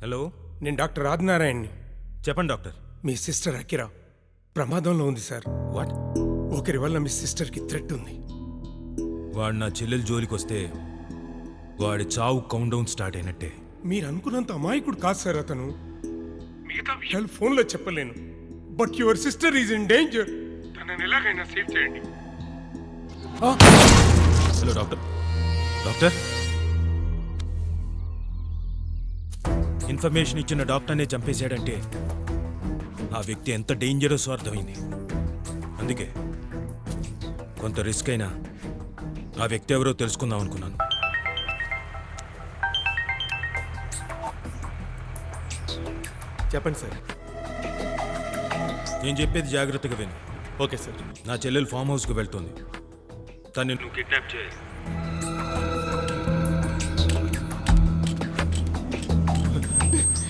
Hello, నేను doctor ఆదినారాయణ్ని. చెప్పండి doctor. మీ sister Akira ప్రమాదంలో ఉంది సార్. వాట్? ఒకరి వల్ల మీ సిస్టర్కి థ్రెట్ ఉంది. వాడు నా చెల్లెలు జోలికి వస్తే వాడి చావు కౌంట్ డౌన్ స్టార్ట్ అయినట్టే. మీరు అనుకున్నంత అమాయకుడు కాదు సార్ అతను. మిగతా విషయాలు ఫోన్లో చెప్పలేను, but your sister is in danger. తనని ఎలాగైనా సేవ్ చేయండి. Hello doctor. డాక్టర్, ఇన్ఫర్మేషన్ ఇచ్చిన డాక్టర్నే చంపేశాడంటే ఆ వ్యక్తి ఎంత డేంజరస్ అర్థమైంది. అందుకే కొంత రిస్క్ అయినా ఆ వ్యక్తి ఎవరో తెలుసుకుందాం అనుకున్నాను. చెప్పండి సార్. నేను చెప్పేది జాగ్రత్తగా విను. Okay sir. నా చెల్లెలు ఫామ్ హౌస్కి వెళ్తుంది. తను నువ్వు కిడ్నాప్ చేయాలి.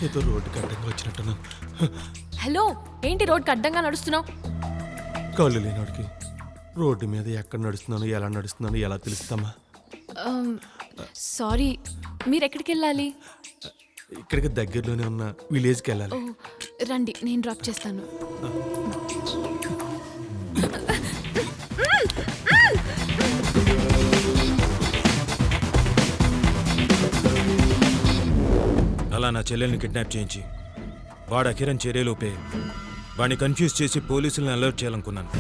ఏదో రోడ్డుకి అడ్డంగా వచ్చినట్టున్నా. హలో, ఏంటి రోడ్డుకి అడ్డంగా నడుస్తున్నావు? కాళ్ళు లేనోడికి రోడ్డు మీద ఎక్కడ నడుస్తున్నాను, ఎలా నడుస్తున్నాను ఎలా తెలుస్తామా? సారీ, మీరు ఎక్కడికి వెళ్ళాలి? ఇక్కడికి దగ్గరలోనే ఉన్న విలేజ్కి వెళ్ళాలి. రండి, నేను డ్రాప్ చేస్తాను. అలా నా చెల్లెల్ని కిడ్నాప్ చేయించి వాడు అకిరణ్ చేరేలోపే వాడిని కన్ఫ్యూజ్ చేసి పోలీసులను అలర్ట్ చేయాలనుకున్నాను.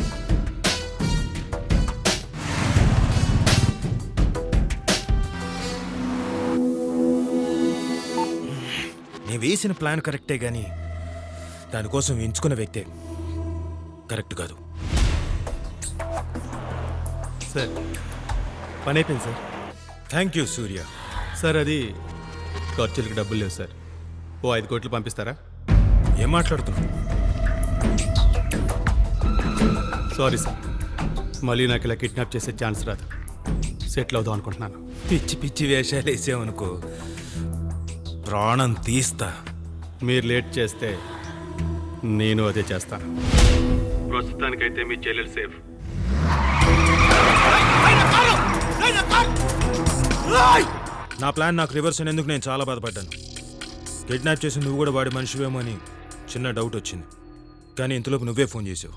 నేను వేసిన ప్లాన్ కరెక్టే కానీ దానికోసం ఎంచుకున్న వ్యక్తే కరెక్ట్ కాదు. సార్, పని అయిపోయింది sir. Thank you Surya. Sir, అది ఖర్చులకి డబ్బులు లేవు సార్. ఓ 5 కోట్లు పంపిస్తారా? ఏం మాట్లాడుతున్నావు? సారీ సార్, మళ్ళీ నాకు ఇలా కిడ్నాప్ చేసే ఛాన్స్ రాదు. సెటిల్ అవుదాం అనుకుంటున్నాను. పిచ్చి పిచ్చి వేషాలు వేసామనుకో ప్రాణం తీస్తా. మీరు లేట్ చేస్తే నేను అదే చేస్తాను. ప్రస్తుతానికైతే మీ చెల్లెలు సేఫ్. నా ప్లాన్ నాకు రివర్స్ అయినందుకు నేను చాలా బాధపడ్డాను. కిడ్నాప్ చేసి నువ్వు కూడా వాడి మనిషివేమో అని చిన్న డౌట్ వచ్చింది. కానీ ఇంతలోపు నువ్వే ఫోన్ చేసావు.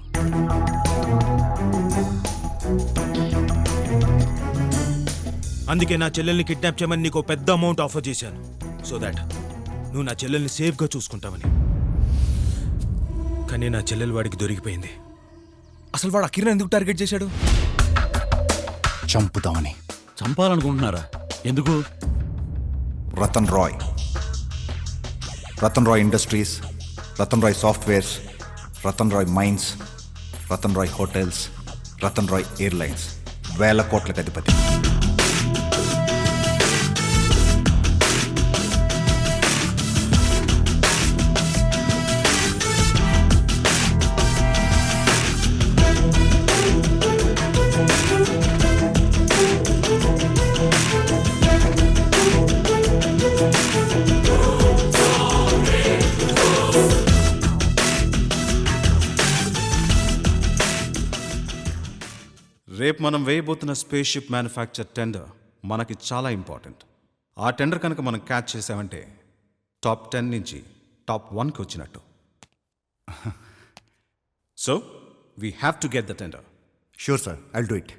అందుకే నా చెల్లెల్ని కిడ్నాప్ చేయమని నీకు పెద్ద అమౌంట్ ఆఫర్ చేశాను. సో దాట్ నువ్వు నా చెల్లెల్ని సేఫ్గా చూసుకుంటావని. కానీ నా చెల్లెలు వాడికి దొరికిపోయింది. అసలు వాడు అకిరణ్ ఎందుకు టార్గెట్ చేశాడు? చంపుతామని. చంపాలనుకుంటున్నారా? ఎందుకు? Ratan Rai industries, Ratan Rai softwares, Ratan Rai mines, Ratan Rai hotels, Ratan Rai airlines, 1000 కోట్లకు అధిపతి. రేపు మనం వేయబోతున్న స్పేస్ షిప్ మ్యానుఫ్యాక్చర్ టెండర్ మనకి చాలా ఇంపార్టెంట్. ఆ టెండర్ కనుక మనం క్యాచ్ చేసామంటే టాప్ 10 నుంచి టాప్ 1కి వచ్చినట్టు. So we have to get the tender. Sure sir, I'll do it.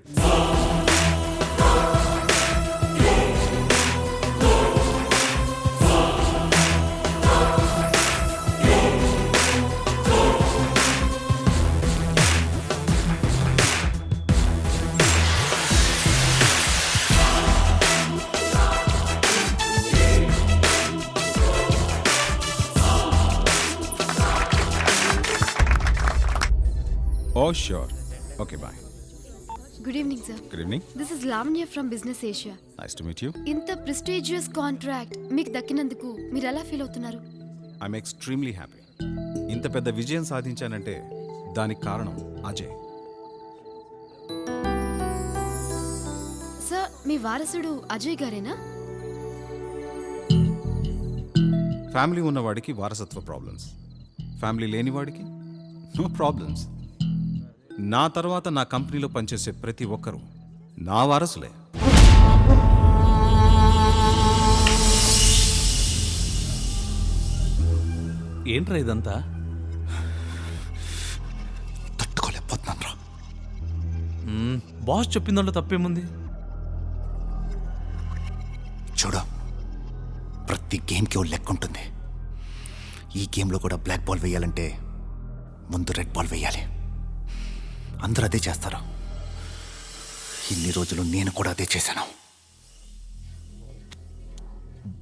Oh, sure. Okay, bye. Good evening, sir. Good evening. This is Lavanya from Business Asia. Nice to meet you. ఇంత prestigious contract మీకు దక్కినందుకు మీరు ఎలా feel అవుతున్నారు? I'm extremely happy. ఇంత పెద్ద విజయం సాధించానంటే దానికి కారణం అజయ్. సార్, మీ వారసుడు అజయ్ గారేనా? ఫ్యామిలీ ఉన్నవాడికి వారసత్వ ప్రాబ్లమ్స్, ఫ్యామిలీ లేనివాడికి నో ప్రాబ్లమ్స్. నా తర్వాత నా కంపెనీలో పనిచేసే ప్రతి ఒక్కరూ నా వారసులే. ఏంట్రా ఇదంతా? తట్టుకోలేకపోతున్నాను రా. బాస్ చెప్పిన దాంట్లో తప్పేముంది? చూడు, ప్రతి గేమ్కి ఓ లెక్క ఉంటుంది. ఈ గేమ్లో కూడా బ్లాక్ బాల్ వేయాలంటే ముందు రెడ్ బాల్ వేయాలి. అందరూ అదే చేస్తారు. ఇన్ని రోజులు నేను కూడా అదే చేశాను.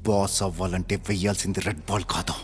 బాస్ అవ్వాలంటే వెయ్యాల్సింది రెడ్ బాల్ కాదు.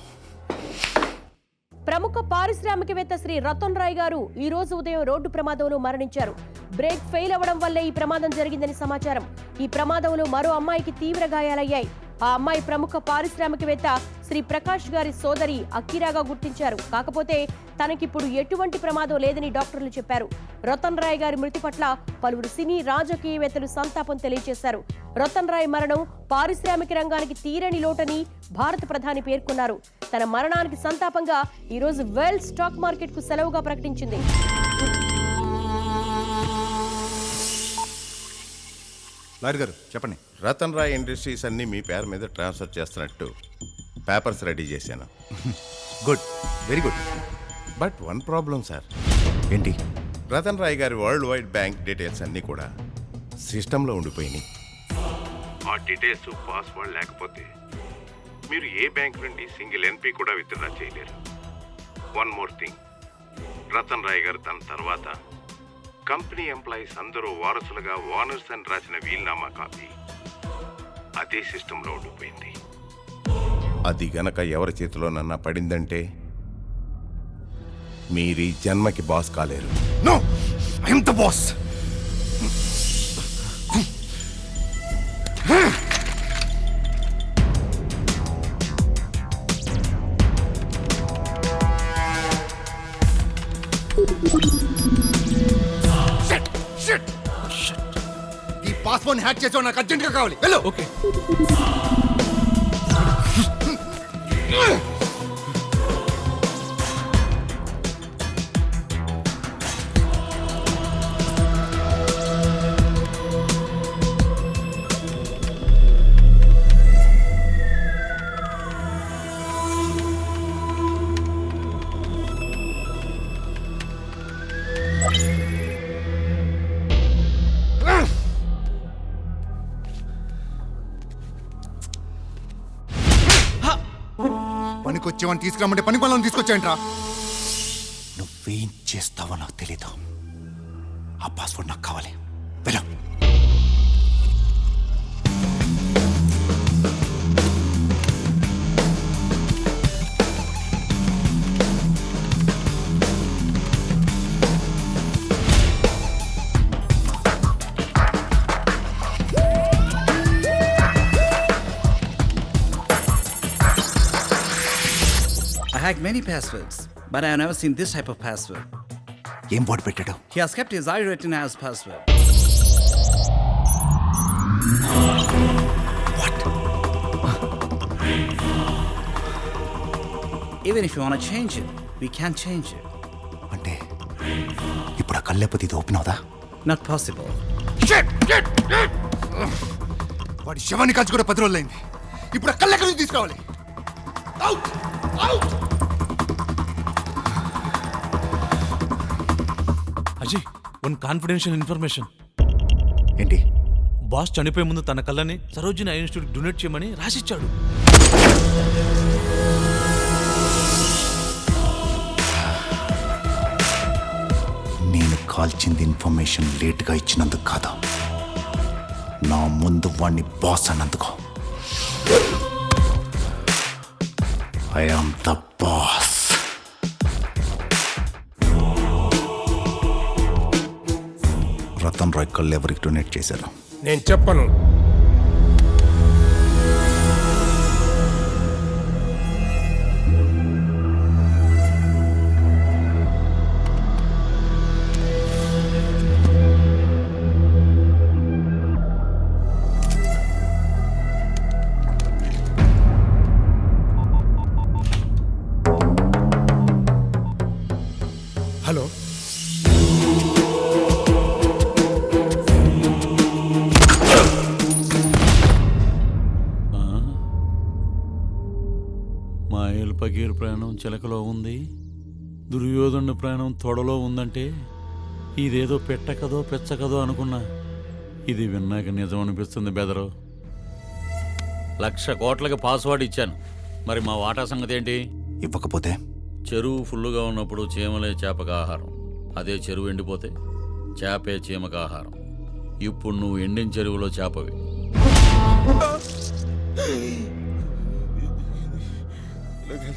ప్రముఖ పారిశ్రామికవేత్త శ్రీ రతన్ రాయ్ గారు ఈ రోజు ఉదయం రోడ్డు ప్రమాదంలో మరణించారు. బ్రేక్ ఫెయిల్ అవ్వడం వల్లే ఈ ప్రమాదం జరిగిందని సమాచారం. ఈ ప్రమాదంలో మరో అమ్మాయికి తీవ్ర గాయాలయ్యాయి. ఆ అమ్మాయి ప్రముఖ పారిశ్రామికవేత్త శ్రీ ప్రకాష్ గారి సోదరి అకీరాగా గుర్తించారు. కాకపోతే తనకిప్పుడు ఎటువంటి ప్రమాదం లేదని డాక్టర్లు చెప్పారు. రతన్ రాయ్ గారి మృతి పట్ల పలువురు సినీ రాజకీయవేత్తలు సంతాపం తెలియజేశారు. రతన్ రాయ్ మరణం పారిశ్రామిక రంగానికి తీరని లోటని భారత ప్రధాని పేర్కొన్నారు. తన మరణానికి సంతాపంగా ఈరోజు వరల్డ్ స్టాక్ మార్కెట్ కు సెలవుగా ప్రకటించింది. లాయర్ గారు చెప్పండి. రతన్ రాయ్ ఇండస్ట్రీస్ అన్ని మీ పేరు మీద ట్రాన్స్ఫర్ చేస్తున్నట్టు పేపర్స్ రెడీ చేశాను. Good, very good. But one problem sir. ఏంటి? రతన్ రాయ్ గారి వరల్డ్ వైడ్ బ్యాంక్ డీటెయిల్స్ అన్నీ కూడా సిస్టంలో ఉండిపోయినాయి. ఆ డీటెయిల్స్ పాస్వర్డ్ లేకపోతే మీరు ఏ బ్యాంక్ నుండి సింగిల్ ఎన్పీ కూడా విత్డ్రా చేయలేరు. One more thing, Ratan Rai గారు తన తర్వాత కంపెనీ ఎంప్లాయీస్ అందరూ వారసులుగా ఓనర్స్ అని రాసిన వీల్నామా కాపీ అదే సిస్టంలో ఉండిపోయింది. అది గనక ఎవరి చేతిలోనన్నా పడిందంటే మీరీ జన్మకి బాస్ కాలేరు. No, I am the boss. ఈ పాస్వర్డ్ హ్యాక్ చేసావు, నాకు అర్జెంట్గా కావాలి. వెళ్ళు. ఓకే. పనికొచ్చేవని తీసుకురామంటే పని పనులను తీసుకొచ్చాయంట్రా. నువ్వేం చేస్తావో నాకు తెలీదు. ఆ పాస్వర్డ్ నాకు కావాలి. వెళ్ళు. I hacked many passwords, but I have never seen this type of password. ఏం వర్డ్ పెట్టాడు? He has kept his iRetina as password. What? Even if you want to change it, we can't change it. అంటే ఇప్పుడు ఆ కళ్ళెప్పది ఇది open అవుదా? Not possible. వాడి శవాన్ని కాల్చి కూడా 10 రోజులైంది. ఇప్పుడు ఆ కళ్ళు ఎక్కడి నుంచి తీసుకురావాలి? Out, out. Ajay, one confidential information. ఏంటి? బాస్ చనిపోయే ముందు తన కళ్ళని సరోజిని ఐ ఇన్స్టిట్యూట్ డొనేట్ చేయమని రాసిచ్చాడు. నేను కాల్చింది ఇన్ఫర్మేషన్ లేట్గా ఇచ్చినందుకు కాదు, నా ముందు వాడిని బాస్ అన్నందుకు. I am the boss. Ratan Rai కళ్ళు ఎవరికి డొనేట్ చేశారు? నేను చెప్పను. హలో, పకీర్ ప్రాణం చిలకలో ఉంది, దుర్యోధనుడి ప్రాణం తొడలో ఉందంటే ఇదేదో పెట్టకదో పెచ్చకదో అనుకున్నా. ఇది విన్నాక నిజం అనిపిస్తుంది బెదరు. 1,00,000 కోట్లకి పాస్వర్డ్ ఇచ్చాను, మరి మా వాటా సంగతి ఏంటి? ఇవ్వకపోతే చెరువు ఫుల్లుగా ఉన్నప్పుడు చీమలే చేపకు ఆహారం, అదే చెరువు ఎండిపోతే చేపే చీమకు ఆహారం. ఇప్పుడు నువ్వు ఎండిన చెరువులో చేపవి.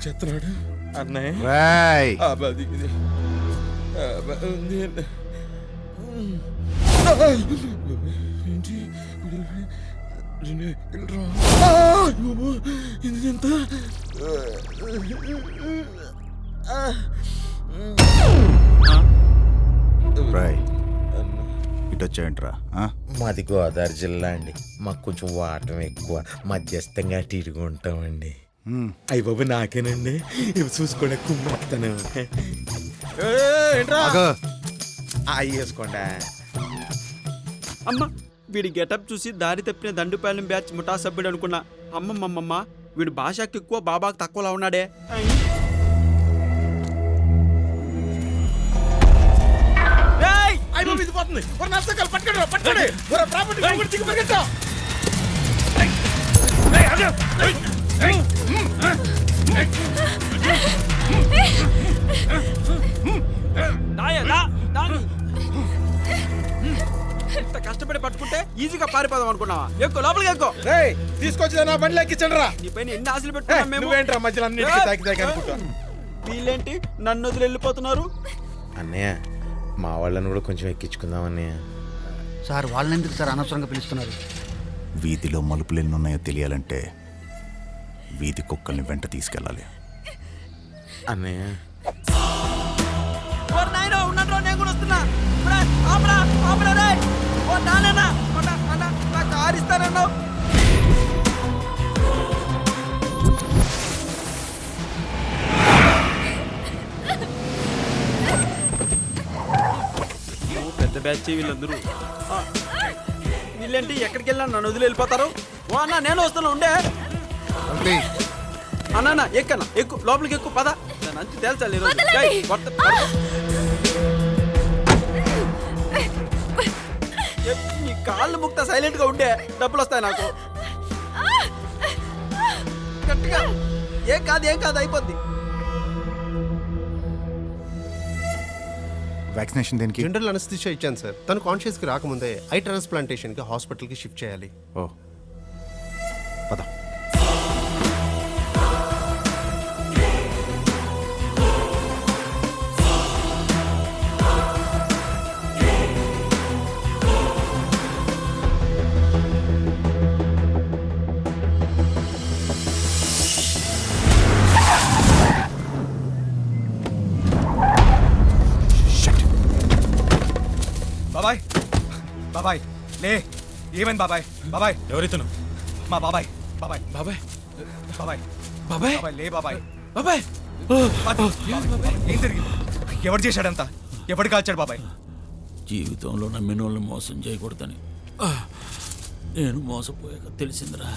చెప్తున్నాడు అన్నయ్య. రేయ్! రేయ్, ఇటు వచ్చాయంట్రా? మాది గోదావరి జిల్లా అండి. మాకు కొంచెం వాటం ఎక్కువ, మధ్యస్థంగా తిరుగుంటామండి. అయ్య బాబు నాకేనండి, ఇవి చూసుకోండి కుమ్మేస్తాను. వేసుకోండి. అమ్మ వీడి గెటప్ చూసి దారి తప్పిన దండుపాలెం బ్యాచ్ ముఠా సభ్యుడు అనుకున్నా. అమ్మమ్మమ్మ వీడు భాషకు ఎక్కువ బాబాకు తక్కువలా ఉన్నాడే. ఇంత కష్టపడి పట్టుకుంటే ఈజీగా పారిపోదాం అనుకున్నావా? ఎక్కువ లోపలికి ఎక్కువ. తీసుకొచ్చి నా బండి ఎక్కించండి. నీ పైన ఎన్ని ఆశలు పెట్టుకున్నాం మేము. నువ్వేంట్రా మధ్యలో అన్నిటికీ తాకి అనుకుంటా. వీళ్ళేంటి నన్ను వదిలి వెళ్ళిపోతున్నారు? అన్నయ్య మా వాళ్ళని కూడా కొంచెం ఎక్కించుకుందాం అన్నయ్య. సార్ వాళ్ళని ఎందుకు సార్ అనవసరంగా పిలుస్తున్నారు? వీధిలో మలుపులు ఎన్ని ఉన్నాయో తెలియాలంటే వీధి కుక్కల్ని వెంట తీసుకెళ్ళాలి. అన్నయ్య నేను కూడా వస్తున్నా. కారు ఇస్తానన్నావు. పెద్ద బ్యాచ్ వీళ్ళందరూ. వీళ్ళేంటి ఎక్కడికి వెళ్ళినా నన్ను వదిలి వెళ్ళిపోతారు? ఓ అన్న నేను వస్తున్నా, ఉండే అన్న. ఎక్కన్నా ఎక్కువ లోపలికి ఎక్కువ పద. నంచి తేల్చాలి నీ కాళ్ళు ముక్త సైలెంట్ గా ఉండే డబ్బులు వస్తాయి నాకు. గట్టిగా ఏం కాదు అయిపోద్ది. వ్యాక్సినేషన్ దేనికి? జనరల్ అనస్థిషియా ఇచ్చాను సార్. తను కాన్షియస్కి రాకముందే ఐ ట్రాన్స్ప్లాంటేషన్కి హాస్పిటల్కి షిఫ్ట్ చేయాలి. ఓ పద. బాబాయ్ బాబాయ్ లే, ఏమైంది బాబాయ్? బాబాయ్ ఎవరితను? మా బాబాయ్. బాబాయ్ బాబాయ్ బాబాయ్ బాబాయ్ బాబాయ్ లే బాబాయ్. బాబాయ్ ఏం జరిగింది? ఎవరు చేశాడంతా? ఎవడు కాల్చాడు బాబాయ్? జీవితంలో నమ్మిన వాళ్ళని మోసం చేయకూడదని నేను మోసపోయాక తెలిసిందిరా.